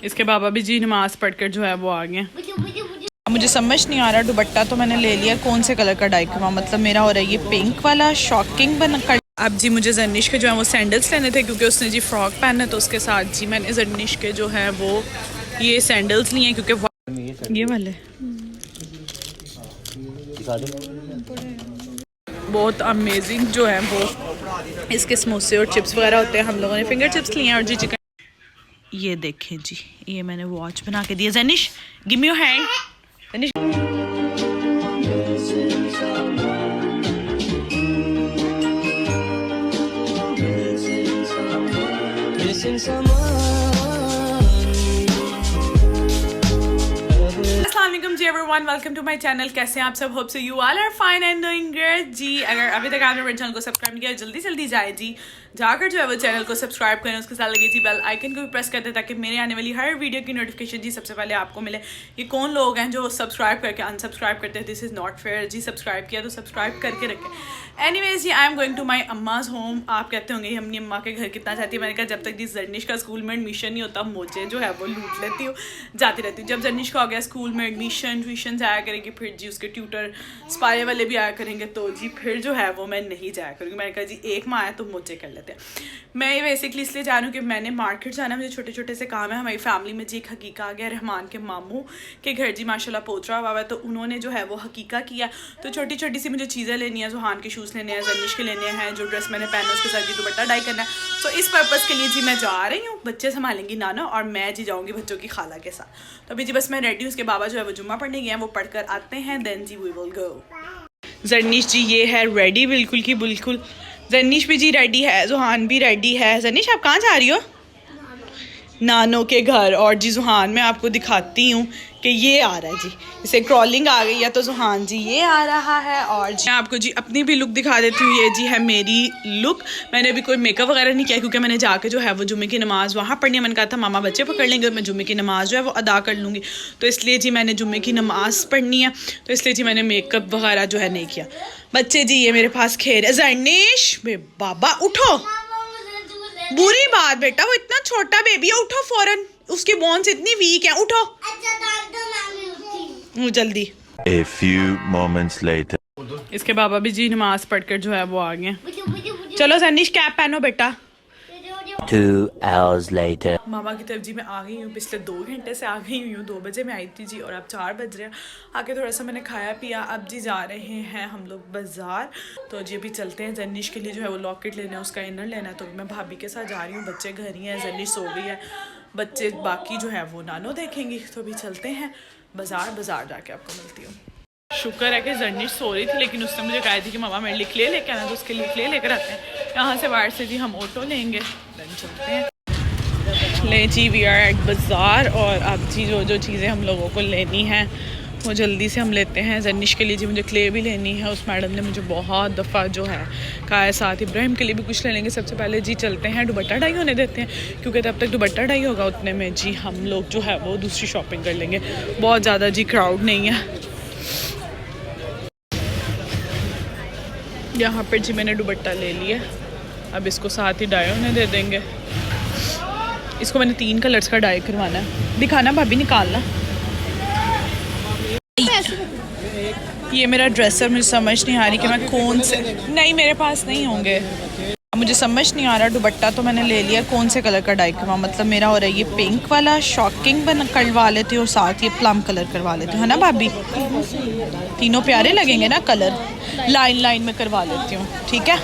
इसके बाबा भी जी नमाज पढ़कर जो है वो आ गए। मुझे समझ नहीं आ रहा, दुपट्टा तो मैंने ले लिया, कौन से कलर का डाई करवा, मतलब मेरा हो रहा है ये पिंक वाला शॉकिंग बन कर। अब जी मुझे जर्निश के जो है वो सैंडल्स लेने थे क्योंकि उसने जी फ्रॉक पहना है, तो उसके साथ जी मैंने जर्निश के जो है वो ये सैंडल्स लिए हैं क्योंकि ये वाले बहुत अमेजिंग जो है वो इसके समोसे और चिप्स वगैरह होते हैं। हम लोगों ने फिंगर चिप्स लिए हैं और जी चिकन। ये देखें जी, ये मैंने वॉच बना के दिया। Jarnish give me your hand. Jarnish अस्सलामुअलैकुम जी everyone, welcome to my channel. कैसे हैं आप सब? Hope so you all are fine and doing great जी। अगर अभी तक आपने मेरे चैनल को सब्सक्राइब नहीं किया जल्दी जल्दी जाए जी, जाकर जो है वो चैनल को सब्सक्राइब करें, उसके साथ लगे जी बेल आइकन को भी प्रेस कर दें ताकि मेरे आने वाली हर वीडियो की नोटिफिकेशन जी सबसे पहले आपको मिले। ये कौन लोग हैं जो सब्सक्राइब करके अनसब्सक्राइब करते हैं? दिस इज़ नॉट फेयर जी। सब्सक्राइब किया तो सब्सक्राइब करके रखें। एनीवेज जी, I am going to my amma's home. आप कहते होंगे अपनी अम्मा के घर कितना चाहती है। मैंने कहा जब तक जी जर्निश का स्कूल में एडमिशन नहीं होता मोजे जो है वो लूट लेती हूँ, जाती रहती हूँ। जब जर्निश का हो गया स्कूल में एडमिशन, ट्यूशन आया करेंगे, फिर जी उसके ट्यूटर स्पारे वाले भी आया करेंगे, तो जी फिर जो है वो मैं नहीं जाया करूँगी। मैंने कहा जी एक माह आया तो मोजे कर लेते हैं। मैं ये बेसिकली इसलिए जा रही हूँ कि मैंने मार्केट जाना है, मुझे छोटे छोटे से काम है। हमारी फैमिली में जी एक हकीका आ गया, रहमान के मामू के घर जी माशाल्लाह पोतरा हुआ है, तो उन्होंने जो है वो हकीका किया। तो छोटी छोटी सी मुझे चीज़ें लेनी है, जुहान के शूज़ लेने हैं, जर्निश के लेने हैं, जो ड्रेस मैंने पहना उसके साथ जी दुपट्टा डाई करना है। तो इस पर्पज़ के लिए जी मैं जा रही हूँ। बच्चे संभालेंगी नाना और मैं जी जाऊँगी बच्चों की खाला के साथ। तो अभी जी बस मैं रेडी हूँ। उसके बाबा जो है वो जुम्मा पढ़ने गए हैं, वो पढ़ कर आते हैं, देन जी we will go. Jarnish ji ये है रेडी बिल्कुल की बिल्कुल। जर्निश भी जी रेडी है, जुहान भी रेडी है। जर्निश आप कहाँ जा रही हो? नानो के घर। और जी जुहान मैं आपको दिखाती हूँ कि ये आ रहा है जी, इसे क्रॉलिंग आ गई है तो जुहान जी ये आ रहा है। और जी मैं आपको जी अपनी भी लुक दिखा देती हूँ। ये जी है मेरी लुक। मैंने अभी कोई मेकअप वगैरह नहीं किया क्योंकि मैंने जाके जो है वो जुम्मे की नमाज़ वहाँ पढ़नी है। मैंने कहा था मामा बच्चे पकड़ लेंगे, मैं जुम्मे की नमाज़ जो है वो अदा कर लूँगी, तो इसलिए जी मैंने जुम्मे की नमाज़ पढ़नी है, तो इसलिए जी मैंने मेकअप वगैरह जो है नहीं किया। बच्चे जी ये मेरे पास खेल। जर्निश बाबा उठो, बुरी बात बेटा, वो इतना छोटा बेबी है, उठो फौरन, उसकी बोन्स इतनी वीक है, उठो जल्दी। A few moments later. इसके बाबा भी जी नमाज पढ़कर जो है वो आ गए। चलो जर्निश कैप पहनो बेटा। 2 hours later. मामा की तरफ जी मैं आ गई हूँ, पिछले 2 घंटे से आ गई हूँ। 2 बजे मैं आई थी जी और अब 4 बज रहे हैं। आके थोड़ा सा मैंने खाया पिया, अब जी जा रहे हैं हम लोग बाज़ार। तो जी अभी चलते हैं। जर्निश के लिए जो है वो लॉकेट लेना है, उसका इनर लेना है, तो मैं भाभी के साथ जा रही हूँ। बच्चे घर ही हैं, जर्निश सो गई है, बच्चे बाकी जो है वो नानो देखेंगी। तो अभी चलते हैं बाज़ार। बाज़ार जाके आपको मिलती हूँ। शुक्र है कि जर्निश सो रही थी, लेकिन उसने मुझे कहा थी कि मामा मेरे लिए लेकर आना, तो उसके लिए लेकर आते हैं। यहाँ से बाहर से जी हम ऑटो लेंगे, देन चलते हैं। ले जी वी आर एट बाज़ार। और अब जी जो चीज़ें हम लोगों को लेनी हैं वो जल्दी से हम लेते हैं। जर्निश के लिए जी मुझे क्ले भी लेनी है, उस मैडम ने मुझे बहुत दफ़ा जो है कहा है। साथ इब्राहिम के लिए भी कुछ ले लेंगे। सबसे पहले जी चलते हैं, दुपट्टा डाई होने देते हैं, क्योंकि तब तक दुपट्टा डाई होगा उतने में जी हम लोग जो है वो दूसरी शॉपिंग कर लेंगे। बहुत ज़्यादा जी क्राउड नहीं है यहाँ पर जी। मैंने दुपट्टा ले लिया, अब इसको साथ ही डाई होने दे देंगे। इसको मैंने 3 कलर्स का डाई करवाना है। दिखाना भाभी, निकालना। ये मेरा ड्रेसर, मुझे समझ नहीं आ रही कि मैं कौन से, नहीं मेरे पास नहीं होंगे, मुझे समझ नहीं आ रहा। दुपट्टा तो मैंने ले लिया, कौन से कलर का डाई करवा, मतलब मेरा हो रहा है ये पिंक वाला शॉकिंग बन करवा लेती हूँ और साथ ये प्लम कलर करवा लेती हूँ, है ना भाभी? तीनों प्यारे लगेंगे ना कलर, लाइन लाइन में करवा लेती हूँ, ठीक है।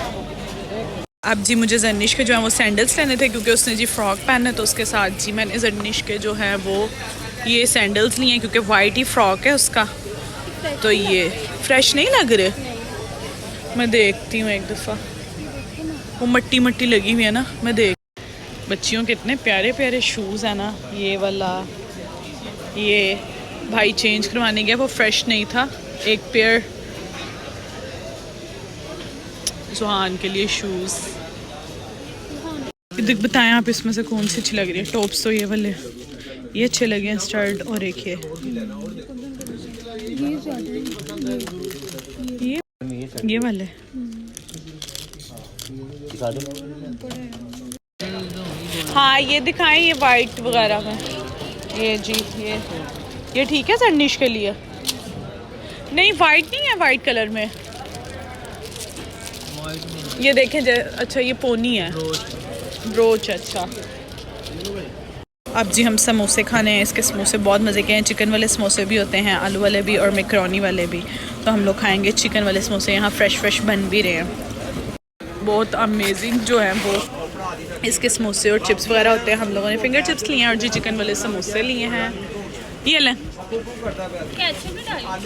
अब जी मुझे जर्निश के जो है वो सैंडल्स लेने थे क्योंकि उसने जी फ्रॉक पहना है, तो उसके साथ जी मैंने जर्निश के जो है वो ये सैंडल्स लिए हैं क्योंकि वाइट ही फ्रॉक है उसका। तो ये फ्रेश नहीं लग रहे, मैं देखती हूँ एक दफ़ा, वो मट्टी मट्टी लगी हुई है ना, मैं देख। बच्चियों के इतने प्यारे प्यारे शूज़ है ना, ये वाला, ये भाई चेंज करवाने गया, वो फ्रेश नहीं था। एक पेयर जुहान के लिए शूज़। बताएं आप इसमें से कौन सी अच्छी लग रही है? टॉप्स तो ये वाले ये अच्छे लगे हैं, स्टर्ट, और एक ये वाले। हाँ ये दिखाएं, ये वाइट वगैरह में। ये जी ये ठीक है जर्निश के लिए? नहीं वाइट नहीं है, वाइट कलर में ये देखें अच्छा ये पोनी है, ब्रोच। अच्छा अब जी हम समोसे खाने हैं। इसके समोसे बहुत मज़े के हैं। चिकन वाले समोसे भी होते हैं, आलू वाले भी और मैकरोनी वाले भी। तो हम लोग खाएंगे चिकन वाले समोसे। यहाँ फ्रेश बन भी रहे हैं। बहुत अमेजिंग जो है वो इसके समोसे और चिप्स वगैरह होते हैं। हम लोगों ने फिंगर चिप्स लिए हैं और जी चिकन वाले समोसे लिए हैं। ये लें।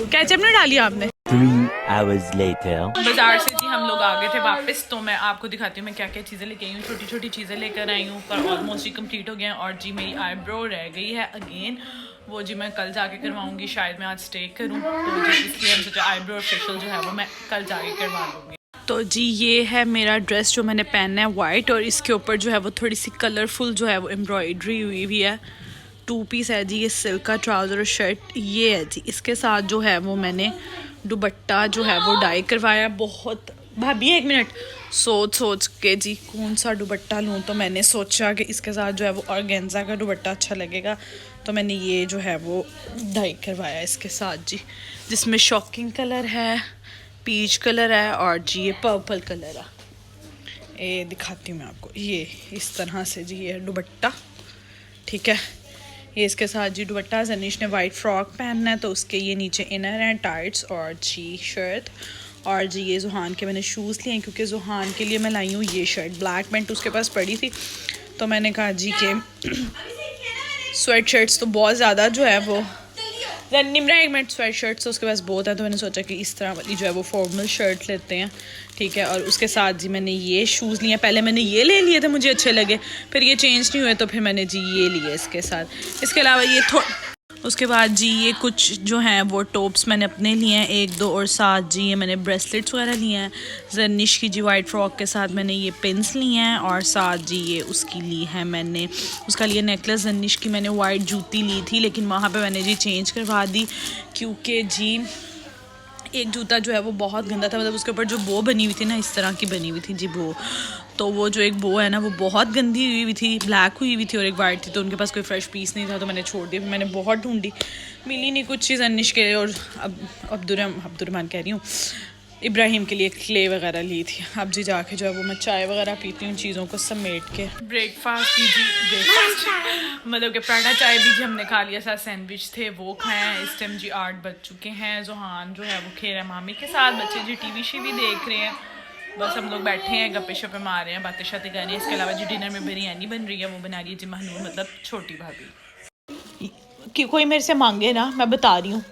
केचप नहीं डाली आपने? 3 hours later. बाजार से जी हम लोग आ गए थे वापस। तो मैं आपको दिखाती हूँ मैं क्या क्या चीज़ें लेके आई हूँ। छोटी छोटी चीज़ें लेकर आई हूँ, पर ऑलमोस्ट ही कंप्लीट हो गए हैं। और जी मेरी आईब्रो रह गई है अगेन, वो जी मैं कल जाके करवाऊँगी। शायद मैं आज स्टे करूँ, तो जी इसलिए हम सोचा आईब्रो और फेशियल जो है वो मैं कल जाके करवा लूँगी। तो जी ये है मेरा ड्रेस जो मैंने पहनना है वाइट, और इसके ऊपर जो है वो थोड़ी सी कलरफुल जो है वो एम्ब्रॉयडरी हुई हुई है। 2 पीस है जी, ये सिल्क का ट्राउज़र और शर्ट ये है जी। इसके साथ जो है वो मैंने दुपट्टा जो है वो डाई करवाया। बहुत भाभी 1 मिनट सोच के जी कौन सा दुपट्टा लूँ, तो मैंने सोचा कि इसके साथ जो है वो ऑर्गेन्जा का दुपट्टा अच्छा लगेगा, तो मैंने ये जो है वो डाई करवाया इसके साथ जी, जिसमें शॉकिंग कलर है, पीच कलर है और जी ये पर्पल कलर है। ये दिखाती हूँ मैं आपको, ये इस तरह से जी ये दुपट्टा, ठीक है। ये इसके साथ जी दुपट्टा। जनीश ने वाइट फ्रॉक पहनना है तो उसके ये नीचे इनर हैं, टाइट्स और जी शर्ट। और जी ये जुहान के मैंने शूज़ लिए हैं क्योंकि जुहान के लिए मैं लाई हूँ ये शर्ट। ब्लैक पैंट उसके पास पड़ी थी तो मैंने कहा जी के स्वेट शर्ट्स तो बहुत ज़्यादा जो है वो निम्रा 1 मिनट स्वेट शर्ट्स तो उसके पास बहुत है, तो मैंने सोचा कि इस तरह वाली जो है वो फॉर्मल शर्ट लेते हैं, ठीक है। और उसके साथ जी मैंने ये शूज़ लिए। पहले मैंने ये ले लिए थे, मुझे अच्छे लगे, फिर ये चेंज नहीं हुए तो फिर मैंने जी ये लिए इसके साथ। इसके अलावा ये उसके बाद जी ये कुछ जो हैं वो टॉप्स मैंने अपने लिए हैं 1-2, और साथ जी ये मैंने ब्रेसलेट्स वगैरह लिए हैं। जर्निश की जी वाइट फ्रॉक के साथ मैंने ये पिन्स लिए हैं, और साथ जी ये उसकी ली है मैंने, उसका लिए नेकलेस। जर्निश की मैंने वाइट जूती ली थी, लेकिन वहाँ पे मैंने जी चेंज करवा दी क्योंकि जी एक जूता जो है वो बहुत गंदा था, मतलब उसके ऊपर जो बो बनी हुई थी ना, इस तरह की बनी हुई थी जी बो, तो वो जो एक बो है ना वो बहुत गंदी हुई थी, ब्लैक हुई हुई थी और एक वाइट थी, तो उनके पास कोई फ्रेश पीस नहीं था तो मैंने छोड़ दिया। मैंने बहुत ढूंढी, मिली नहीं कुछ चीज़ अनिश के लिए, और अब अब्दुलरहमान कह रही हूँ इब्राहिम के लिए क्ले वगैरह ली थी। अब जी जाके जो है वो मैं चाय वगैरह पीती हूँ चीज़ों को समेट के। ब्रेकफास्ट भी जी मतलब कि पराठा चाय भी जी हमने खा लिया, साथ सैंडविच थे वो खाए हैं। इस टाइम जी 8 बज चुके हैं। जुहान जो है वो खेल रहा है मामी के साथ, बच्चे जी टीवी शीवी देख रहे हैं, बस हम लोग बैठे हैं गप्पे शप्पे मार रहे हैं, बातें शातें कर रहे हैं। इसके अलावा जी डिनर में बिरयानी बन रही है, वो बना रही है जी महनूर, मतलब छोटी भाभी। कि कोई मेरे से मांगे ना, मैं बता रही हूँ,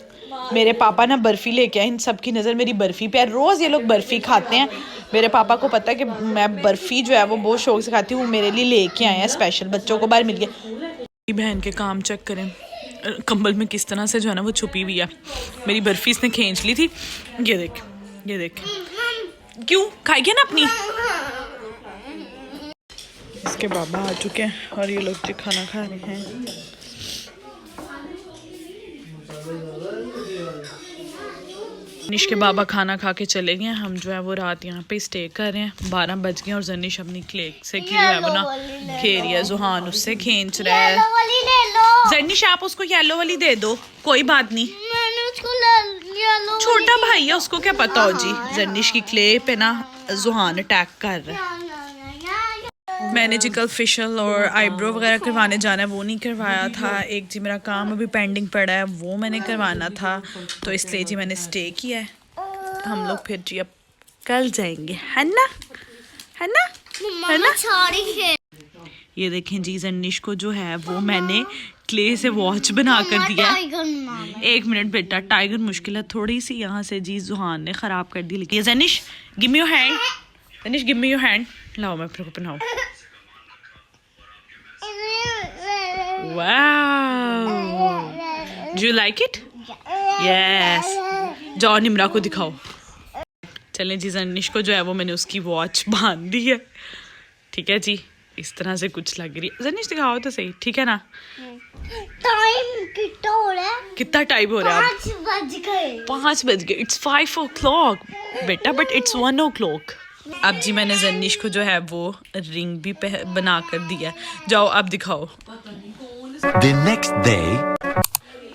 मेरे पापा ना बर्फ़ी लेके आए, इन सब की नज़र मेरी बर्फ़ी पे है। रोज़ ये लोग बर्फ़ी खाते हैं, मेरे पापा को पता है कि मैं बर्फ़ी जो है वो बहुत शौक से खाती हूँ, मेरे लिए लेके आए हैं स्पेशल, बच्चों को बाहर मिल गया। बहन के काम चेक करें, कंबल में किस तरह से जो है ना वो छुपी हुई है। मेरी बर्फ़ी इसने खींच ली थी, ये देख क्यों खाएगी ना अपनी। इसके बाबा आ चुके हैं और ये लोग जी खाना खा रहे हैं। जर्निश के बाबा खाना खा के चले गए, हम जो है वो रात यहाँ पे स्टे कर रहे हैं। 12 बज गए और जर्निश अपनी क्ले से की है वो ना खेल रही है, जुहान उससे खींच रहा है। जर्निश आप उसको येलो वाली दे दो, कोई बात नहीं, छोटा भाई है उसको क्या पता हो जी। जर्निश की क्ले पे ना जुहान अटैक कर रहा है। मैंने जी कल फेशियल और आईब्रो वगैरह करवाने जाना है, वो नहीं करवाया था। एक जी मेरा काम अभी पेंडिंग पड़ा है, वो मैंने करवाना था, तो इसलिए जी मैंने स्टे किया है। हम लोग फिर जी अब कल जाएंगे, है ना, है ना, है ना। ये देखें जी जर्निश को जो है वो मैंने क्ले से वॉच बना कर दिया है। 1 मिनट बेटा, टाइगर मुश्किल है थोड़ी सी, यहाँ से जी जुहान ने ख़राब कर दी। लेकिन Jarnish give me your hand, Jarnish give me your hand, लाओ मैं फिर को पहनाऊँ। Wow, do you like it? Yes. जाओ निम्रा को दिखाओ। चलें जी, जर्निश को जो है वो मैंने उसकी वॉच बांध दी है, ठीक है जी, इस तरह से कुछ लग रही है। जर्निश दिखाओ तो सही, ठीक है ना। टाइम कितना हो रहा है? कितना टाइम हो रहा है? 5 बज गए। 5 बज गए। It's 5 o'clock बेटा, but it's 1 o'clock। अब जी मैंने जर्निश को जो है वो रिंग भी बना कर दिया। जाओ अब दिखाओ। The next day.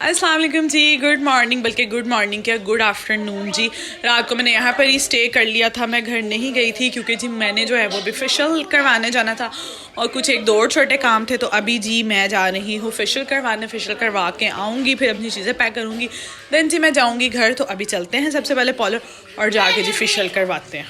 अस्सलाम वालेकुम जी, गुड मॉर्निंग, बल्कि गुड मॉर्निंग क्या गुड आफ्टरनून जी। रात को मैंने यहाँ पर ही स्टे कर लिया था, मैं घर नहीं गई थी क्योंकि जी मैंने जो है वो भी फेशियल करवाने जाना था और कुछ एक दो छोटे काम थे। तो अभी जी मैं जा रही हूँ फेशियल करवाने, फेशियल करवा के आऊँगी, फिर अपनी चीज़ें पैक करूँगी, देन जी मैं जाऊँगी घर। तो अभी चलते हैं सबसे पहले पार्लर और जाके जी फेशियल करवाते हैं।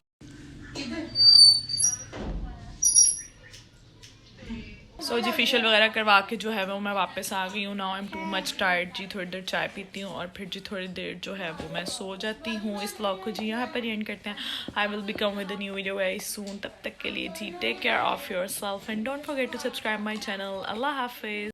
सो जी फेशियल वगैरह करवा के जो है वो मैं वापस आ गई हूँ। Now I am too much tired जी, थोड़ी देर चाय पीती हूँ और फिर जी थोड़ी देर जो है वो मैं सो जाती हूँ। इस व्लॉग को जी यहाँ पर एंड करते हैं। I will be come with a new video very soon. तब तक के लिए जी take care of yourself and don't forget to subscribe my channel. अल्लाह हाफिज़।